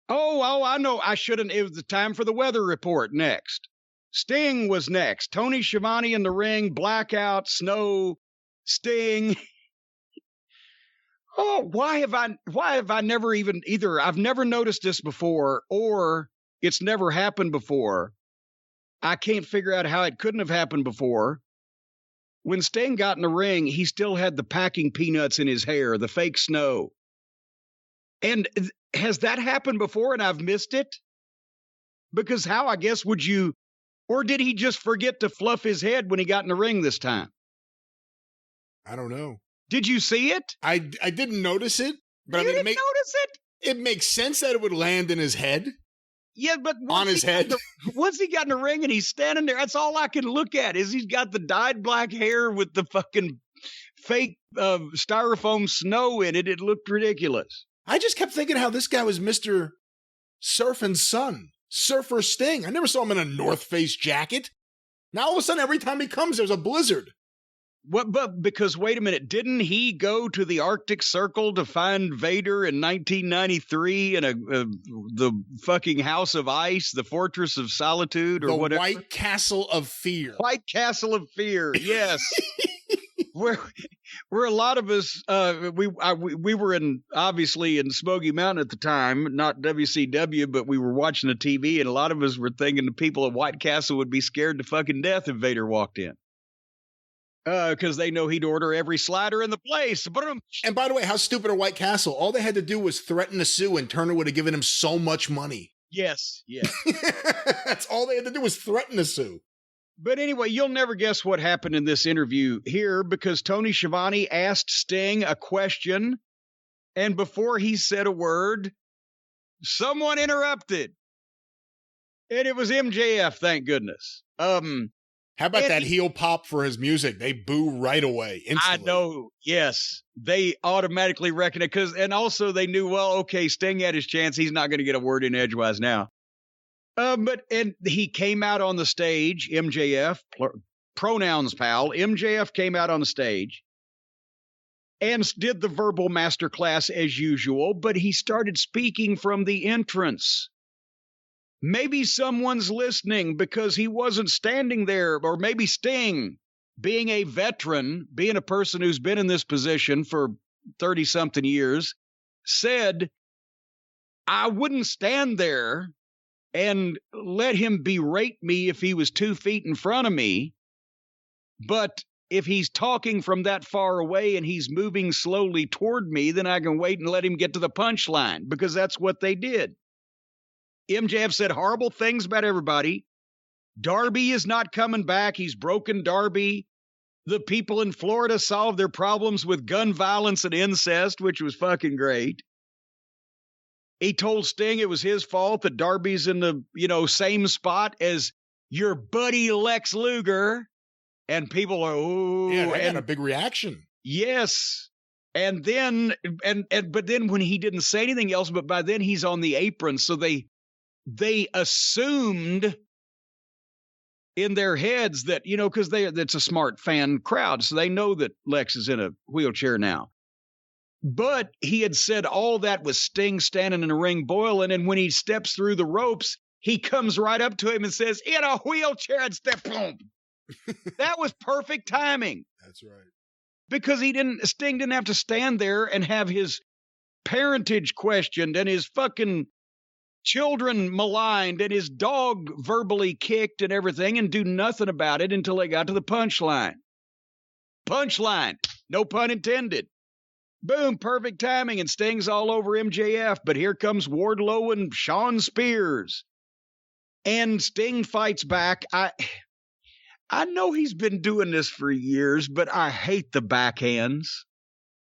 Oh, I know. I shouldn't. It was the time for the weather report next. Sting was next. Tony Schiavone in the ring, blackout, snow, Sting. Oh, why have I never even either I've never noticed this before or it's never happened before. I can't figure out how it couldn't have happened before. When Sting got in the ring, he still had the packing peanuts in his hair, the fake snow. And has that happened before and I've missed it? Because how, I guess, would you, or did he just forget to fluff his head when he got in the ring this time? I don't know. Did you see it? I didn't notice it. But You didn't notice it? It makes sense that it would land in his head. Yeah, but on his head. Once he got in the ring and he's standing there, that's all I can look at is he's got the dyed black hair with the fucking fake styrofoam snow in it. It looked ridiculous. I just kept thinking how this guy was Mr. Surfing Sun, Surfer Sting. I never saw him in a North Face jacket. Now all of a sudden, every time he comes, there's a blizzard. What? But because wait a minute, didn't he go to the Arctic Circle to find Vader in 1993 in the fucking House of Ice, the Fortress of Solitude, or whatever? The White Castle of Fear. White Castle of Fear. Yes. where a lot of us we were obviously in Smoky Mountain at the time, not WCW, but we were watching the TV, and a lot of us were thinking the people at White Castle would be scared to fucking death if Vader walked in. Because they know he'd order every slider in the place. And by the way, how stupid are White Castle? All they had to do was threaten to sue, and Turner would have given him so much money. Yes. That's all they had to do was threaten to sue. But anyway, you'll never guess what happened in this interview here because Tony Schiavone asked Sting a question, and before he said a word, someone interrupted. And it was MJF, thank goodness. How about that heel pop for his music? They boo right away, instantly. I know, yes. They automatically reckon it, and also they knew, well, okay, Sting had his chance. He's not going to get a word in edgewise now. And he came out on the stage, MJF, pronouns pal, MJF came out on the stage and did the verbal masterclass as usual, but he started speaking from the entrance. Maybe someone's listening because he wasn't standing there, or maybe Sting, being a veteran, being a person who's been in this position for 30-something years, said, I wouldn't stand there and let him berate me if he was 2 feet in front of me, but if he's talking from that far away and he's moving slowly toward me, then I can wait and let him get to the punchline, because that's what they did. MJF said horrible things about everybody. Darby is not coming back. He's broken Darby. The people in Florida solved their problems with gun violence and incest, which was fucking great. He told Sting it was his fault that Darby's in the, same spot as your buddy Lex Luger. And people are, ooh. Yeah, they had a big reaction. Yes. And then, but then when he didn't say anything else, but by then he's on the apron. So they assumed in their heads that, because that's a smart fan crowd. So they know that Lex is in a wheelchair now. But he had said all that was Sting standing in the ring boiling. And when he steps through the ropes, he comes right up to him and says, in a wheelchair, and step, boom. That was perfect timing. That's right. Because Sting didn't have to stand there and have his parentage questioned and his fucking children maligned and his dog verbally kicked and everything and do nothing about it until they got to the punchline. Punchline. No pun intended. Boom, perfect timing, and Sting's all over MJF, but here comes Wardlow and Shawn Spears. And Sting fights back. I know he's been doing this for years, but I hate the backhands.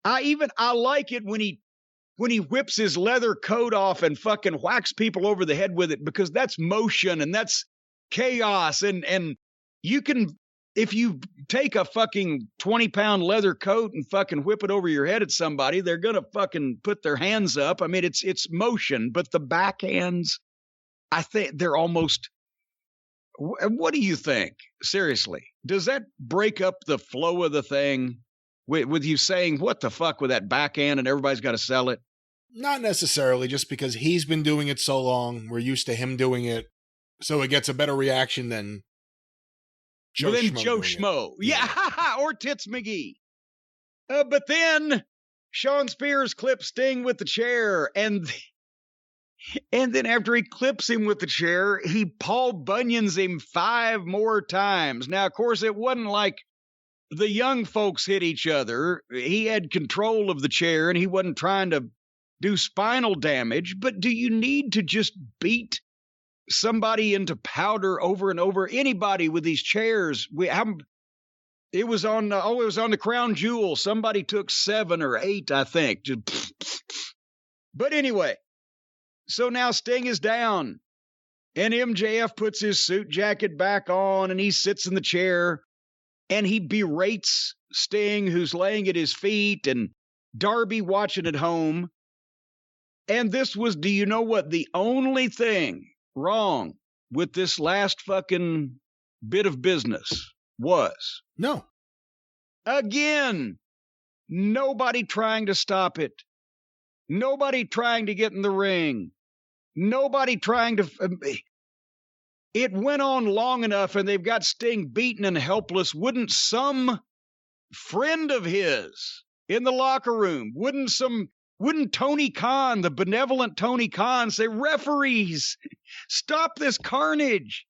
I like it when he whips his leather coat off and fucking whacks people over the head with it, because that's motion and that's chaos. And you can, if you take a fucking 20-pound leather coat and fucking whip it over your head at somebody, they're going to fucking put their hands up. I mean, it's motion, but the backhands, I think they're almost, what do you think? Seriously, does that break up the flow of the thing with you saying, what the fuck with that backhand and everybody's got to sell it? Not necessarily, just because he's been doing it so long. We're used to him doing it. So it gets a better reaction than Joe Schmo. Yeah, or Tits McGee. But then Sean Spears clips Sting with the chair, and then after he clips him with the chair, he Paul Bunyans him 5 more times. Now, of course, it wasn't like the young folks hit each other. He had control of the chair, and he wasn't trying to do spinal damage. But do you need to just beat somebody into powder over and over? Anybody with these chairs? It was on the Crown Jewel. Somebody took 7 or 8, I think. But anyway, so now Sting is down, and MJF puts his suit jacket back on, and he sits in the chair, and he berates Sting, who's laying at his feet, and Darby watching at home. And this was, do you know what the only thing wrong with this last fucking bit of business was? No. Again, nobody trying to stop it. Nobody trying to get in the ring. Nobody trying to... It went on long enough, and they've got Sting beaten and helpless. Wouldn't some friend of his in the locker room, wouldn't Tony Khan, the benevolent Tony Khan, say, referees, stop this carnage?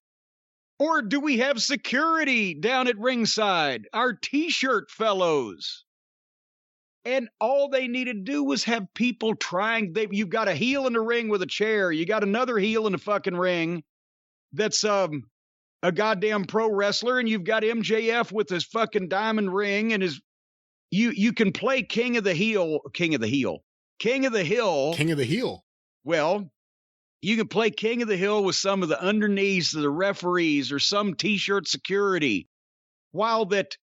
Or do we have security down at ringside? Our T-shirt fellows. And all they needed to do was have people trying. You've got a heel in the ring with a chair. You got another heel in the fucking ring that's a goddamn pro wrestler. And you've got MJF with his fucking diamond ring and his... You can play King of the Hill. Well, you can play King of the Hill with some of the underneaths of the referees or some T-shirt security, while that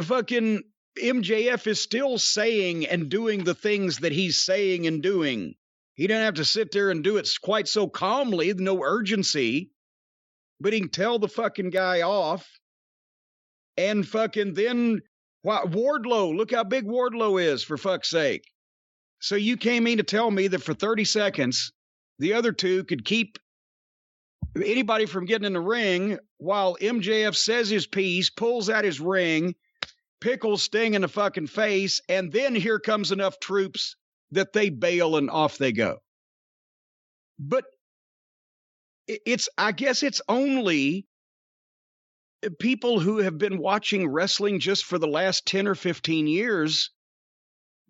fucking MJF is still saying and doing the things that he's saying and doing. He doesn't have to sit there and do it quite so calmly, no urgency, but he can tell the fucking guy off. And fucking then, Wardlow, look how big Wardlow is, for fuck's sake. So you came in to tell me that for 30 seconds, the other two could keep anybody from getting in the ring while MJF says his piece, pulls out his ring, pickles Sting in the fucking face, and then here comes enough troops that they bail and off they go. But I guess it's only people who have been watching wrestling just for the last 10 or 15 years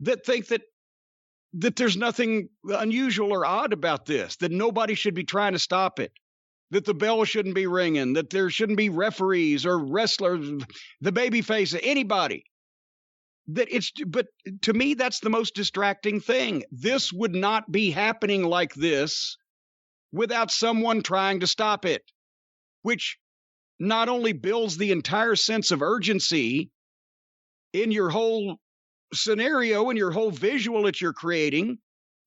that think that there's nothing unusual or odd about this, that nobody should be trying to stop it, that the bell shouldn't be ringing, that there shouldn't be referees or wrestlers, the babyface, anybody. But to me, that's the most distracting thing. This would not be happening like this without someone trying to stop it, which not only builds the entire sense of urgency in your whole scenario and your whole visual that you're creating,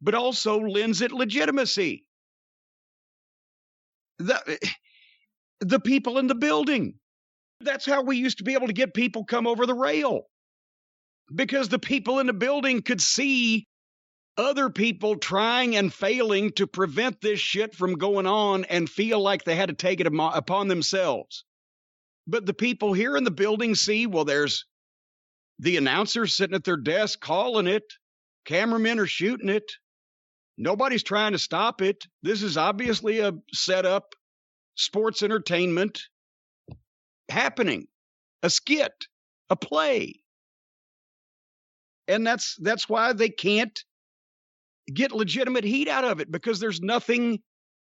but also lends it legitimacy. The people in the building. That's how we used to be able to get people come over the rail, because the people in the building could see other people trying and failing to prevent this shit from going on and feel like they had to take it upon themselves. But the people here in the building see, well, there's the announcers sitting at their desk calling it. Cameramen are shooting it. Nobody's trying to stop it. This is obviously a setup, sports entertainment happening, a skit, a play. And that's why they can't get legitimate heat out of it, because there's nothing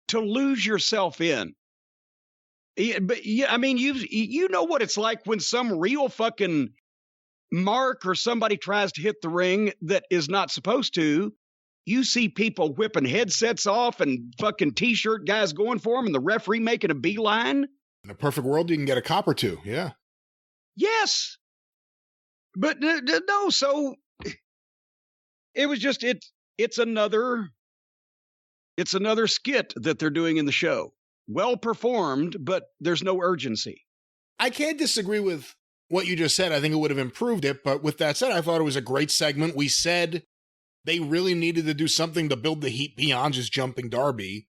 to lose yourself in. But yeah, I mean, you know what it's like when some real fucking mark or somebody tries to hit the ring that is not supposed to. You see people whipping headsets off and fucking T-shirt guys going for them, and the referee making a beeline. In a perfect world, you can get a cop or two. Yeah. Yes. But no, so it was just, it's another skit that they're doing in the show. Well performed, but there's no urgency. I can't disagree with what you just said. I think it would have improved it. But with that said, I thought it was a great segment. We said they really needed to do something to build the heat beyond just jumping Darby,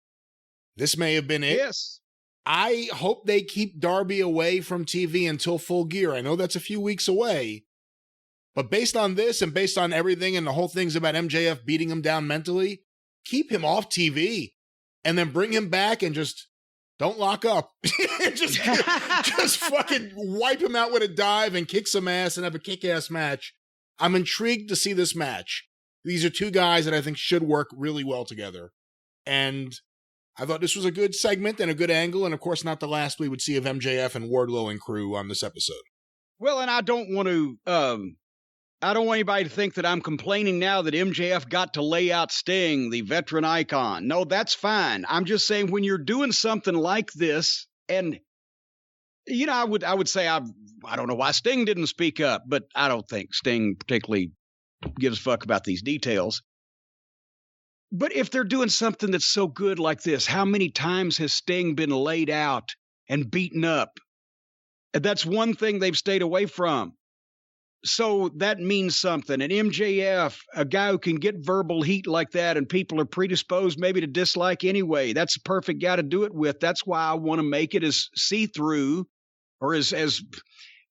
this may have been it. Yes. I hope they keep Darby away from TV until Full Gear. I know that's a few weeks away. But based on this and based on everything and the whole thing's about MJF beating him down mentally, keep him off TV and then bring him back and just don't lock up. just fucking wipe him out with a dive and kick some ass and have a kick-ass match. I'm intrigued to see this match. These are two guys that I think should work really well together. And I thought this was a good segment and a good angle, and of course not the last we would see of MJF and Wardlow and crew on this episode. Well, and I don't want anybody to think that I'm complaining now that MJF got to lay out Sting, the veteran icon. No, that's fine. I'm just saying when you're doing something like this, and I would say I don't know why Sting didn't speak up, but I don't think Sting particularly gives a fuck about these details. But if they're doing something that's so good like this, how many times has Sting been laid out and beaten up? That's one thing they've stayed away from. So that means something. And MJF, a guy who can get verbal heat like that and people are predisposed maybe to dislike anyway, that's a perfect guy to do it with. That's why I want to make it as see-through or as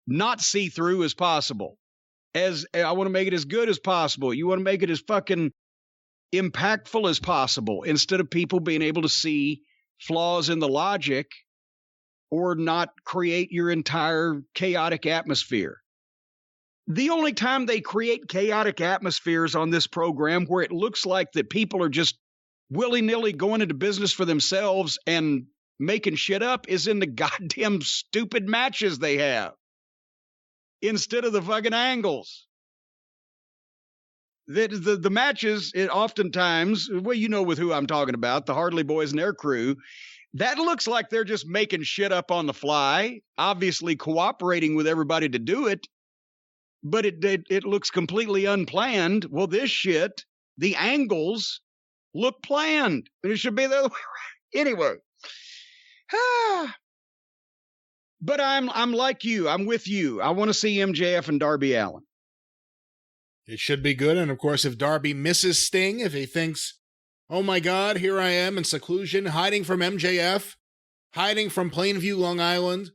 not see-through as possible. As I want to make it as good as possible. You want to make it as fucking impactful as possible instead of people being able to see flaws in the logic or not create your entire chaotic atmosphere. The only time they create chaotic atmospheres on this program where it looks like that people are just willy-nilly going into business for themselves and making shit up is in the goddamn stupid matches they have instead of the fucking angles. The matches, it oftentimes, well, you know with who I'm talking about, the Harley Boys and their crew, that looks like they're just making shit up on the fly, obviously cooperating with everybody to do it, but it looks completely unplanned. Well, this shit, the angles look planned, and it should be the other way around. Anyway. But I'm like you. I'm with you. I want to see MJF and Darby Allin. It should be good. And of course, if Darby misses Sting, if he thinks, oh my God, here I am in seclusion, hiding from MJF, hiding from Plainview, Long Island.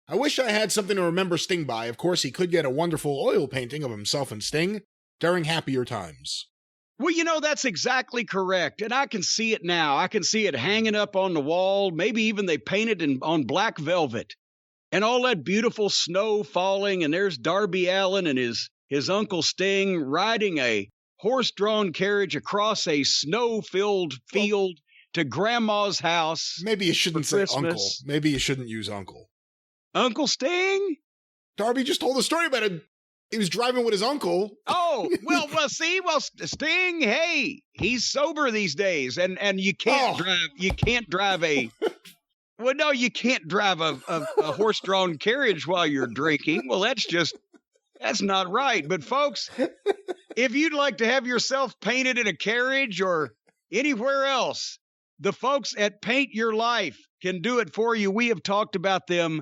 I wish I had something to remember Sting by. Of course, he could get a wonderful oil painting of himself and Sting during happier times. Well, that's exactly correct. And I can see it now. I can see it hanging up on the wall. Maybe even they painted on black velvet. And all that beautiful snow falling. And there's Darby Allin and his Uncle Sting riding a horse-drawn carriage across a snow-filled field to Grandma's house. Maybe you shouldn't say Uncle. Maybe you shouldn't use Uncle. Uncle Sting? Darby just told a story about it. He was driving with his uncle. Oh, well, Sting, hey, he's sober these days, and you can't drive a horse-drawn carriage while you're drinking. Well, that's not right. But folks, if you'd like to have yourself painted in a carriage or anywhere else, the folks at Paint Your Life can do it for you. We have talked about them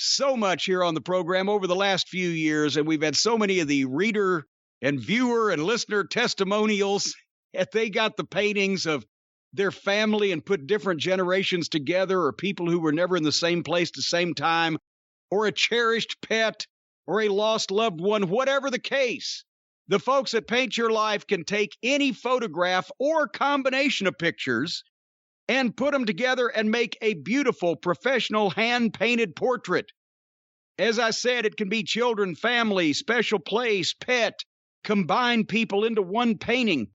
so much here on the program over the last few years, and we've had so many of the reader and viewer and listener testimonials that they got the paintings of their family and put different generations together, or people who were never in the same place at the same time, or a cherished pet, or a lost loved one, whatever the case. The folks at Paint Your Life can take any photograph or combination of pictures and put them together and make a beautiful, professional, hand-painted portrait. As I said, it can be children, family, special place, pet, combine people into one painting.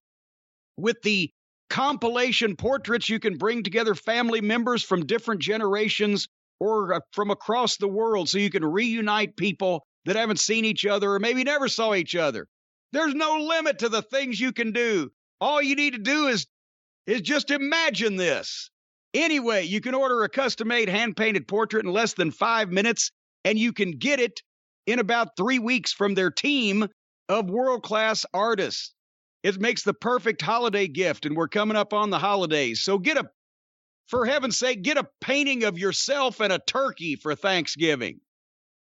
With the compilation portraits, you can bring together family members from different generations or from across the world so you can reunite people that haven't seen each other or maybe never saw each other. There's no limit to the things you can do. All you need to do is just imagine this. Anyway, you can order a custom-made hand-painted portrait in less than 5 minutes, and you can get it in about 3 weeks from their team of world-class artists. It makes the perfect holiday gift, and we're coming up on the holidays. So for heaven's sake, get a painting of yourself and a turkey for Thanksgiving.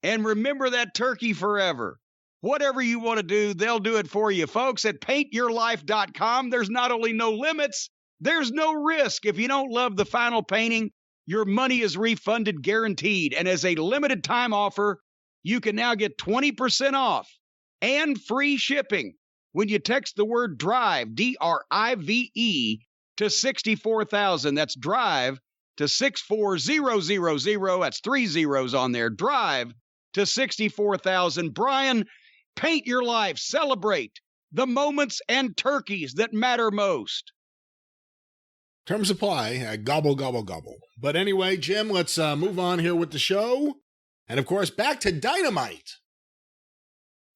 And remember that turkey forever. whatever you want to do, they'll do it for you. Folks, at paintyourlife.com, there's not only no limits, there's no risk. If you don't love the final painting, your money is refunded guaranteed. And as a limited time offer, you can now get 20% off and free shipping when you text the word DRIVE, D-R-I-V-E, to 64,000. That's DRIVE to 64000. That's 3 zeros on there. DRIVE to 64,000. Brian, paint your life. Celebrate the moments and turkeys that matter most. Terms apply. Gobble, gobble, gobble. But anyway, Jim, let's move on here with the show. And, of course, back to Dynamite.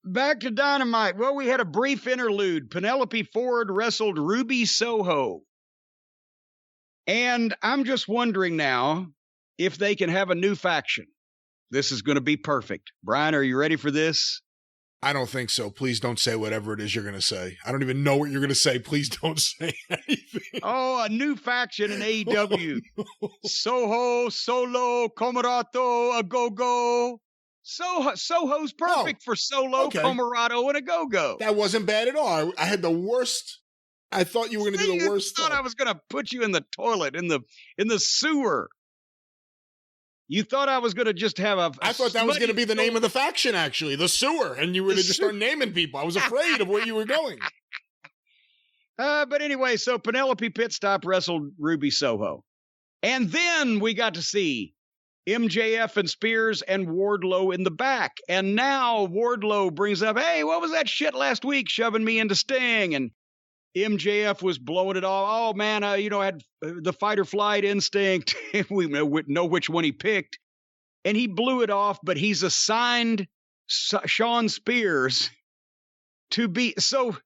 Back to Dynamite. Well, we had a brief interlude. Penelope Ford wrestled Ruby Soho. And I'm just wondering now if they can have a new faction. This is going to be perfect. Brian, are you ready for this? I don't think so. Please don't say whatever it is you're going to say. I don't even know what you're going to say. Please don't say anything. Oh, a new faction in AEW. Soho, Solo, Comarato, a go-go. Soho's perfect for Solo, okay. Comarato, and a go-go. That wasn't bad at all. I had the worst. I thought you were going to do the worst. I thought I was going to put you in the toilet, in the sewer. You thought I was going to just have a I thought that was going to be the name of the faction, actually, the sewer, and you were going to just start naming people. I was afraid of where you were going. But anyway, so Penelope Pitstop wrestled Ruby Soho. And then we got to see MJF and Spears and Wardlow in the back. And now Wardlow brings up, hey, what was that shit last week shoving me into Sting? And MJF was blowing it all. Oh, man, I had the fight or flight instinct. We know which one he picked. And he blew it off, but he's assigned Sean Spears to be. So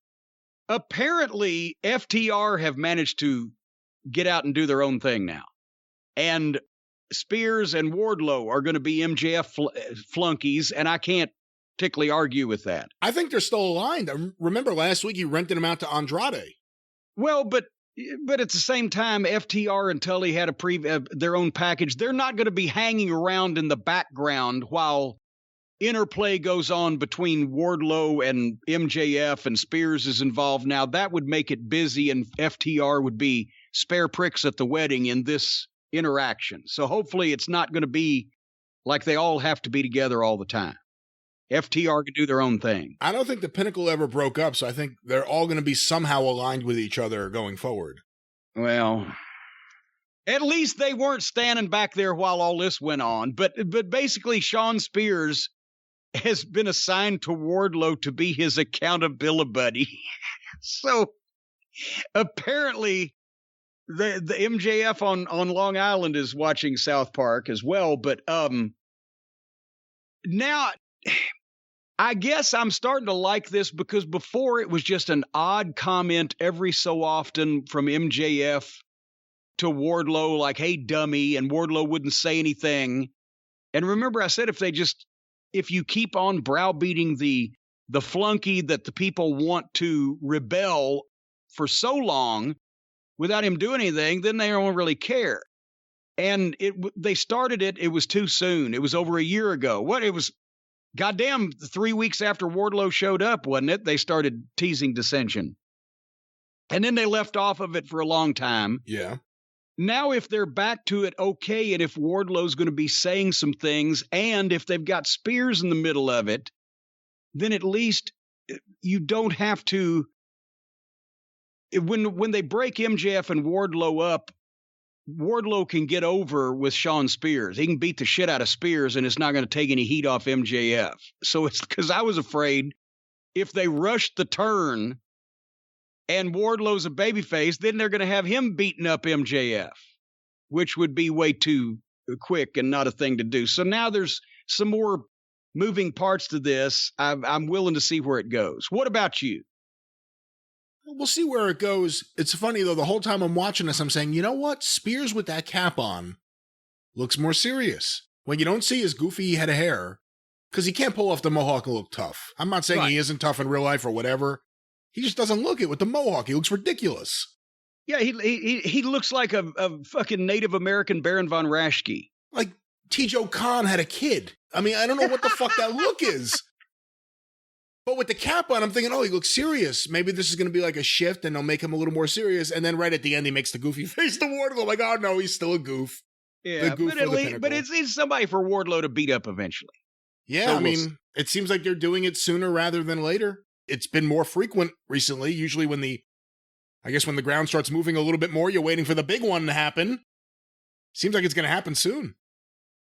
apparently FTR have managed to get out and do their own thing now. And Spears and Wardlow are going to be MJF flunkies, and I can't particularly argue with that. I think they're still aligned. Remember last week he rented them out to Andrade. Well, but at the same time, FTR and Tully had their own package. They're not going to be hanging around in the background while interplay goes on between Wardlow and MJF and Spears is involved. Now that would make it busy, and FTR would be spare pricks at the wedding in this interaction. So hopefully it's not going to be like they all have to be together all the time. FTR can do their own thing. I don't think the Pinnacle ever broke up, so I think they're all going to be somehow aligned with each other going forward. Well, at least they weren't standing back there while all this went on. But basically, Sean Spears has been assigned to Wardlow to be his accountability buddy. So apparently the MJF on Long Island is watching South Park as well. But now I guess I'm starting to like this, because before it was just an odd comment every so often from MJF to Wardlow, like, hey, dummy, and Wardlow wouldn't say anything. And remember, I said if you keep on browbeating the flunky that the people want to rebel for so long without him doing anything, then they don't really care. And they started it. It was too soon. It was over a year ago. It was goddamn 3 weeks after Wardlow showed up, wasn't it? They started teasing dissension. And then they left off of it for a long time. Yeah. Now, if they're back to it, okay, and if Wardlow's going to be saying some things, and if they've got Spears in the middle of it, then at least you don't have to. When they break MJF and Wardlow up, Wardlow can get over with Sean Spears. He can beat the shit out of Spears, and it's not going to take any heat off MJF. So it's because I was afraid if they rushed the turn and Wardlow's a babyface, then they're going to have him beating up MJF, which would be way too quick and not a thing to do. So now there's some more moving parts to this. I'm willing to see where it goes. What about you? We'll see where it goes. It's funny, though, the whole time I'm watching this, I'm saying, you know what? Spears with that cap on looks more serious. When you don't see his goofy head of hair, because he can't pull off the mohawk and look tough. I'm not saying He isn't tough in real life or whatever. He just doesn't look it with the mohawk. He looks ridiculous. Yeah, he looks like a fucking Native American Baron von Raschke. Like T.J. Khan had a kid. I mean, I don't know what the fuck that look is. But with the cap on, I'm thinking, oh, he looks serious. Maybe this is going to be like a shift and they'll make him a little more serious. And then right at the end, he makes the goofy face to Wardlow. I'm like, oh, no, he's still a goof. Yeah, but it's somebody for Wardlow to beat up eventually. Yeah, so it seems like they're doing it sooner rather than later. It's been more frequent recently. Usually when the ground starts moving a little bit more, you're waiting for the big one to happen. Seems like it's going to happen soon.